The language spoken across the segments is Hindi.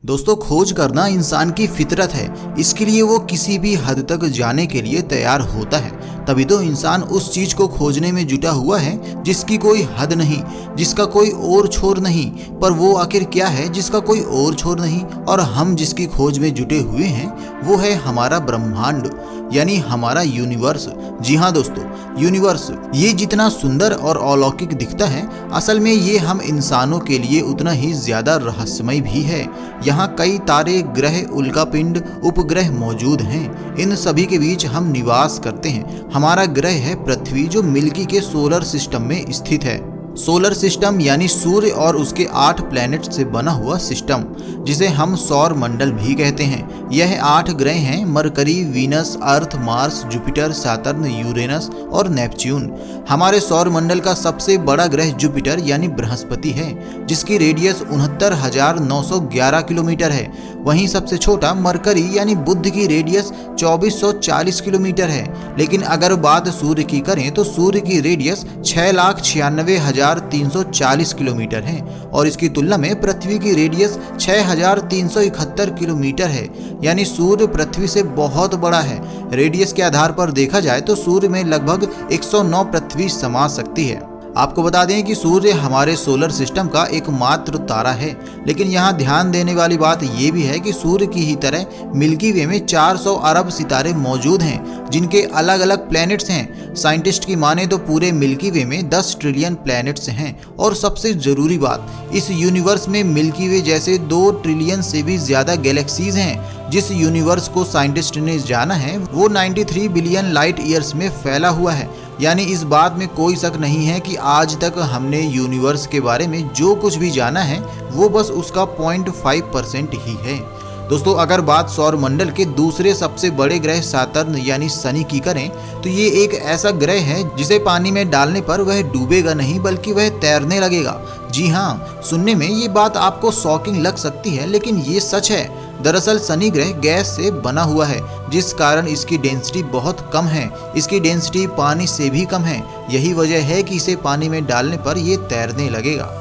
दोस्तों, खोज करना इंसान की फितरत है। इसके लिए वो किसी भी हद तक जाने के लिए तैयार होता है। तभी तो इंसान उस चीज को खोजने में जुटा हुआ है जिसकी कोई हद नहीं, जिसका कोई और छोर नहीं। पर वो आखिर क्या है जिसका कोई और छोर नहीं? और हम जिसकी खोज में जुटे हुए हैं वो है हमारा ब्रह्मांड, यानी हमारा यूनिवर्स। जी हाँ दोस्तों, यूनिवर्स ये जितना सुंदर और अलौकिक दिखता है, असल में ये हम इंसानों के लिए उतना ही ज्यादा रहस्यमय भी है। यहाँ कई तारे, ग्रह, उल्कापिंड, उपग्रह मौजूद हैं। इन सभी के बीच हम निवास करते हैं। हमारा ग्रह है पृथ्वी, जो मिल्की के सोलर सिस्टम में स्थित है। सोलर सिस्टम यानी सूर्य और उसके 8 प्लैनेट से बना हुआ सिस्टम, जिसे हम सौर मंडल भी कहते हैं। यह 8 ग्रह हैं: मरकरी, वीनस, अर्थ, मार्स, जुपिटर, सैटर्न, यूरेनस और नेपच्यून। हमारे सौर मंडल का सबसे बड़ा ग्रह जुपिटर यानी बृहस्पति है, जिसकी रेडियस 69,911 किलोमीटर है। वहीं सबसे छोटा मरकरी यानी बुध की रेडियस 2440 किलोमीटर है। लेकिन अगर बात सूर्य की करें तो सूर्य की रेडियस 6,96,340 किलोमीटर है और इसकी तुलना में पृथ्वी की रेडियस 6,371 किलोमीटर है। यानी सूर्य पृथ्वी से बहुत बड़ा है। रेडियस के आधार पर देखा जाए तो सूर्य में लगभग 109 पृथ्वी समा सकती है। आपको बता दें कि सूर्य हमारे सोलर सिस्टम का एकमात्र तारा है। लेकिन यहाँ ध्यान देने वाली बात यह भी है कि सूर्य की ही तरह मिल्की वे में 400 अरब सितारे मौजूद हैं, जिनके अलग अलग प्लैनेट्स हैं। साइंटिस्ट की माने तो पूरे मिल्की वे में 10 ट्रिलियन प्लैनेट्स हैं। और सबसे जरूरी बात, इस यूनिवर्स में मिल्की वे जैसे 2 ट्रिलियन से भी ज्यादा गैलेक्सीज हैं। जिस यूनिवर्स को साइंटिस्ट ने जाना है वो 93 बिलियन लाइट ईयर्स में फैला हुआ है। यानी इस बात में कोई शक नहीं है कि आज तक हमने यूनिवर्स के बारे में जो कुछ भी जाना है वो बस उसका 0.5% ही है। दोस्तों, अगर बात सौर मंडल के दूसरे सबसे बड़े ग्रह सैटर्न यानी शनि की करें तो ये एक ऐसा ग्रह है जिसे पानी में डालने पर वह डूबेगा नहीं बल्कि वह तैरने लगेगा। जी हाँ, सुनने में ये बात आपको शॉकिंग लग सकती है, लेकिन ये सच है। दरअसल शनि ग्रह गैस से बना हुआ है, जिस कारण इसकी डेंसिटी बहुत कम है। इसकी डेंसिटी पानी से भी कम है। यही वजह है कि इसे पानी में डालने पर ये तैरने लगेगा।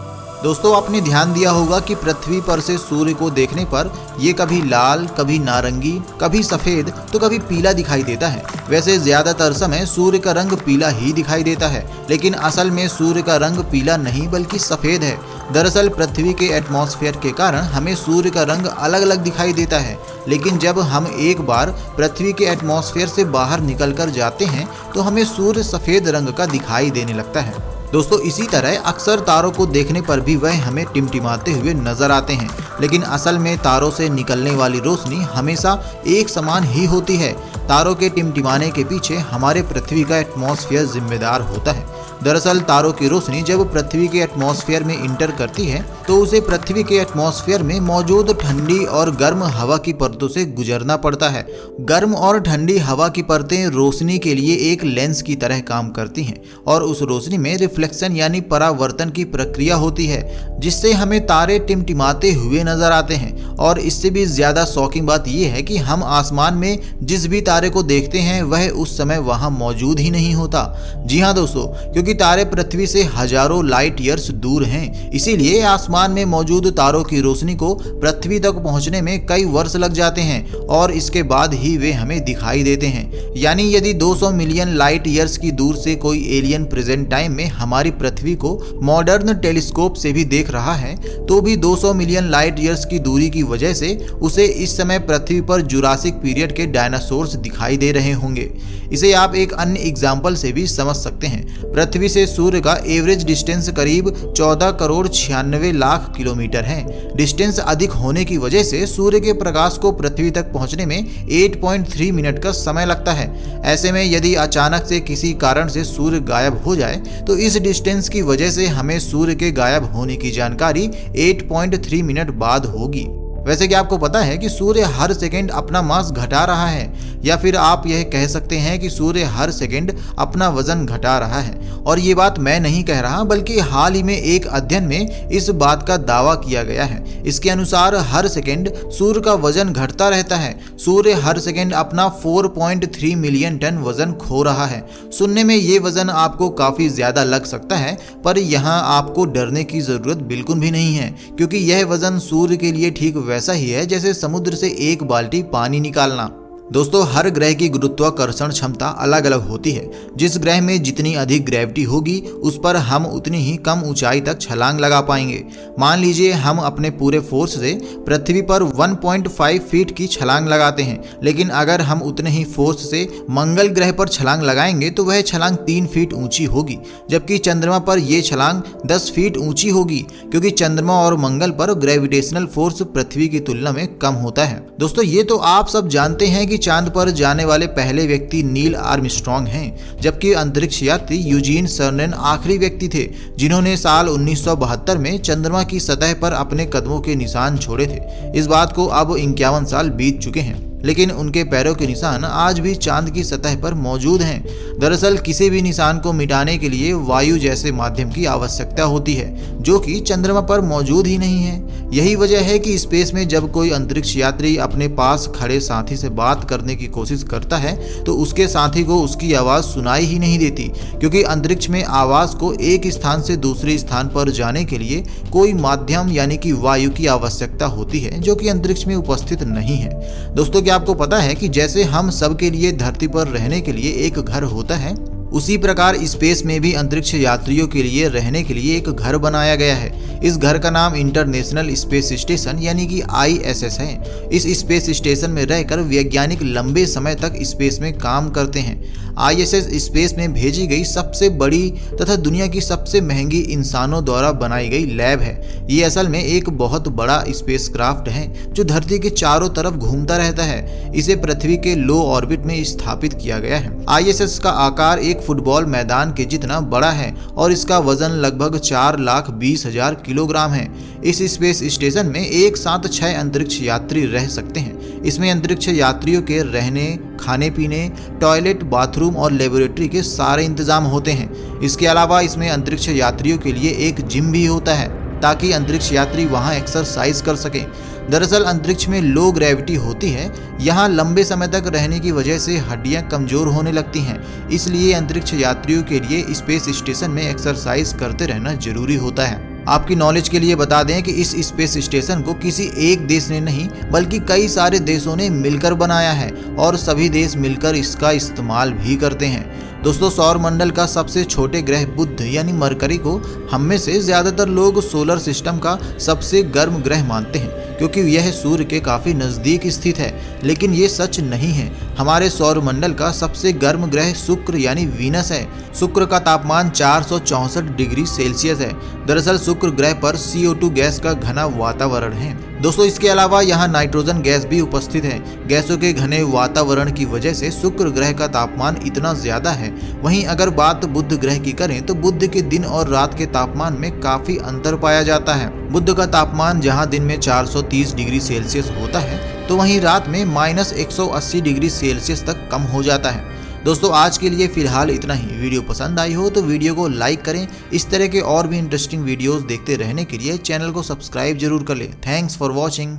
दोस्तों, आपने ध्यान दिया होगा कि पृथ्वी पर से सूर्य को देखने पर ये कभी लाल, कभी नारंगी, कभी सफ़ेद तो कभी पीला दिखाई देता है। वैसे ज़्यादातर समय सूर्य का रंग पीला ही दिखाई देता है, लेकिन असल में सूर्य का रंग पीला नहीं बल्कि सफ़ेद है। दरअसल पृथ्वी के एटमॉस्फेयर के कारण हमें सूर्य का रंग अलग अलग दिखाई देता है, लेकिन जब हम एक बार पृथ्वी के एटमॉस्फेयर से बाहर निकल कर जाते हैं तो हमें सूर्य सफ़ेद रंग का दिखाई देने लगता है। दोस्तों, इसी तरह अक्सर तारों को देखने पर भी वह हमें टिमटिमाते हुए नजर आते हैं, लेकिन असल में तारों से निकलने वाली रोशनी हमेशा एक समान ही होती है। तारों के टिमटिमाने के पीछे हमारे पृथ्वी का एटमॉस्फेयर जिम्मेदार होता है। दरअसल तारों की रोशनी जब पृथ्वी के एटमॉस्फेयर में इंटर करती है तो उसे पृथ्वी के एटमॉस्फेयर में मौजूद ठंडी और गर्म हवा की परतों से गुजरना पड़ता है। गर्म और ठंडी हवा की परतें रोशनी के लिए एक लेंस की तरह काम करती हैं और उस रोशनी में रिफ्लेक्शन यानी परावर्तन की प्रक्रिया होती है, जिससे हमें तारे टिमटिमाते हुए नजर आते हैं। और इससे भी ज्यादा शॉकिंग बात यह है कि हम आसमान में जिस भी तारे को देखते हैं वह उस समय वहां मौजूद ही नहीं होता। जी हाँ दोस्तों, क्योंकि तारे पृथ्वी से हजारों लाइट ईयर्स दूर हैं, इसीलिए आसमान में मौजूद तारों की रोशनी को पृथ्वी तक पहुंचने में कई वर्ष लग जाते हैं और इसके बाद ही वे हमें दिखाई देते हैं। यानी यदि 200 मिलियन लाइट ईयर्स की दूर से कोई एलियन प्रेजेंट टाइम में हमारी पृथ्वी को मॉडर्न टेलीस्कोप से भी देख रहा है तो भी 200 मिलियन लाइट ईयर्स की दूरी की वजह से उसे इस समय पृथ्वी पर जुरासिक पीरियड के डायनासोर्स दिखाई दे रहे होंगे। इसे आप एक अन्य एग्जाम्पल से भी समझ सकते हैं। पृथ्वी से सूर्य का एवरेज डिस्टेंस करीब 14,96,00,000 किलोमीटर है। डिस्टेंस अधिक होने की वजह से सूर्य के प्रकाश को पृथ्वी तक पहुंचने में 8.3 मिनट का समय लगता है। ऐसे में यदि अचानक से किसी कारण से सूर्य गायब हो जाए तो इस डिस्टेंस की वजह से हमें सूर्य के गायब होने की जानकारी 8.3 मिनट बाद होगी। वैसे क्या आपको पता है कि सूर्य हर सेकंड अपना मास घटा रहा है, या फिर आप यह कह सकते हैं कि सूर्य हर सेकंड अपना वजन घटा रहा है। और ये बात मैं नहीं कह रहा, बल्कि हाल ही में एक अध्ययन में इस बात का दावा किया गया है। इसके अनुसार हर सेकंड सूर्य का वजन घटता रहता है। सूर्य हर सेकंड अपना 4.3 मिलियन टन वजन खो रहा है। सुनने में ये वजन आपको काफी ज्यादा लग सकता है, पर यहाँ आपको डरने की जरूरत बिल्कुल भी नहीं है, क्योंकि यह वजन सूर्य के लिए ठीक वैसा ही है जैसे समुद्र से एक बाल्टी पानी निकालना। दोस्तों, हर ग्रह की गुरुत्वाकर्षण क्षमता अलग अलग होती है। जिस ग्रह में जितनी अधिक ग्रेविटी होगी उस पर हम उतनी ही कम ऊंचाई तक छलांग लगा पाएंगे। मान लीजिए हम अपने पूरे फोर्स से पृथ्वी पर 1.5 फीट की छलांग लगाते हैं, लेकिन अगर हम उतने ही फोर्स से मंगल ग्रह पर छलांग लगाएंगे तो वह छलांग 3 फीट ऊंची होगी, जबकि चंद्रमा पर यह छलांग 10 फीट ऊंची होगी, क्योंकि चंद्रमा और मंगल पर ग्रेविटेशनल फोर्स पृथ्वी की तुलना में कम होता है। दोस्तों, ये तो आप सब जानते हैं कि चांद पर जाने वाले पहले व्यक्ति नील आर्मस्ट्रांग हैं, जबकि अंतरिक्ष यात्री यूजीन सर्नेन आखिरी व्यक्ति थे जिन्होंने साल 1972 में चंद्रमा की सतह पर अपने कदमों के निशान छोड़े थे। इस बात को अब 51 साल बीत चुके हैं, लेकिन उनके पैरों के निशान आज भी चांद की सतह पर मौजूद हैं। दरअसल किसी भी निशान को मिटाने के लिए वायु जैसे माध्यम की आवश्यकता होती है, जो कि चंद्रमा पर मौजूद ही नहीं है। यही वजह है कि स्पेस में जब कोई अंतरिक्ष यात्री अपने पास खड़े साथी से बात करने की कोशिश करता है तो उसके साथी को उसकी आवाज़ सुनाई ही नहीं देती, क्योंकि अंतरिक्ष में आवाज़ को एक स्थान से दूसरे स्थान पर जाने के लिए कोई माध्यम यानी कि वायु की आवश्यकता होती है, जो कि अंतरिक्ष में उपस्थित नहीं है। दोस्तों, क्या आपको पता है कि जैसे हम सब के लिए धरती पर रहने के लिए एक घर होता है, उसी प्रकार स्पेस में भी अंतरिक्ष यात्रियों के लिए रहने के लिए एक घर बनाया गया है। इस घर का नाम इंटरनेशनल स्पेस स्टेशन यानी कि ISS है। इस स्पेस स्टेशन में रहकर वैज्ञानिक लंबे समय तक स्पेस में काम करते हैं। ISS स्पेस में भेजी गई सबसे बड़ी तथा दुनिया की सबसे महंगी इंसानों द्वारा बनाई गई लैब है। ये असल में एक बहुत बड़ा स्पेसक्राफ्ट है जो धरती के चारों तरफ घूमता रहता है। इसे पृथ्वी के लो ऑर्बिट में स्थापित किया गया है। ISS का आकार एक फुटबॉल मैदान के जितना बड़ा है और इसका वजन लगभग 4,20,000 किलोग्राम है। इस स्पेस स्टेशन में एक साथ 6 अंतरिक्ष यात्री रह सकते हैं। इसमें अंतरिक्ष यात्रियों के रहने, खाने पीने, टॉयलेट, बाथरूम और लेबोरेटरी के सारे इंतजाम होते हैं। इसके अलावा इसमें अंतरिक्ष यात्रियों के लिए एक जिम भी होता है ताकि अंतरिक्ष यात्री वहां एक्सरसाइज कर सकें। दरअसल अंतरिक्ष में लो ग्रेविटी होती है। यहाँ लंबे समय तक रहने की वजह से हड्डियाँ कमजोर होने लगती हैं, इसलिए अंतरिक्ष यात्रियों के लिए स्पेस स्टेशन में एक्सरसाइज करते रहना जरूरी होता है। आपकी नॉलेज के लिए बता दें कि इस स्पेस स्टेशन को किसी एक देश ने नहीं बल्कि कई सारे देशों ने मिलकर बनाया है और सभी देश मिलकर इसका इस्तेमाल भी करते हैं। दोस्तों, सौर मंडल का सबसे छोटे ग्रह बुध यानी मरकरी को हम में से ज्यादातर लोग सोलर सिस्टम का सबसे गर्म ग्रह मानते हैं, क्योंकि यह सूर्य के काफी नजदीक स्थित है। लेकिन ये सच नहीं है। हमारे सौर मंडल का सबसे गर्म ग्रह शुक्र यानी वीनस है। शुक्र का तापमान 464 डिग्री सेल्सियस है। दरअसल शुक्र ग्रह पर CO2 गैस का घना वातावरण है। दोस्तों, इसके अलावा यहाँ नाइट्रोजन गैस भी उपस्थित है। गैसों के घने वातावरण की वजह से शुक्र ग्रह का तापमान इतना ज्यादा है। वहीं अगर बात बुध ग्रह की करें तो बुध के दिन और रात के तापमान में काफी अंतर पाया जाता है। बुध का तापमान जहाँ दिन में 430 डिग्री सेल्सियस होता है तो वहीं रात में -180 डिग्री सेल्सियस तक कम हो जाता है। दोस्तों, आज के लिए फिलहाल इतना ही। वीडियो पसंद आई हो तो वीडियो को लाइक करें। इस तरह के और भी इंटरेस्टिंग वीडियोस देखते रहने के लिए चैनल को सब्सक्राइब जरूर कर लें। Thanks for watching.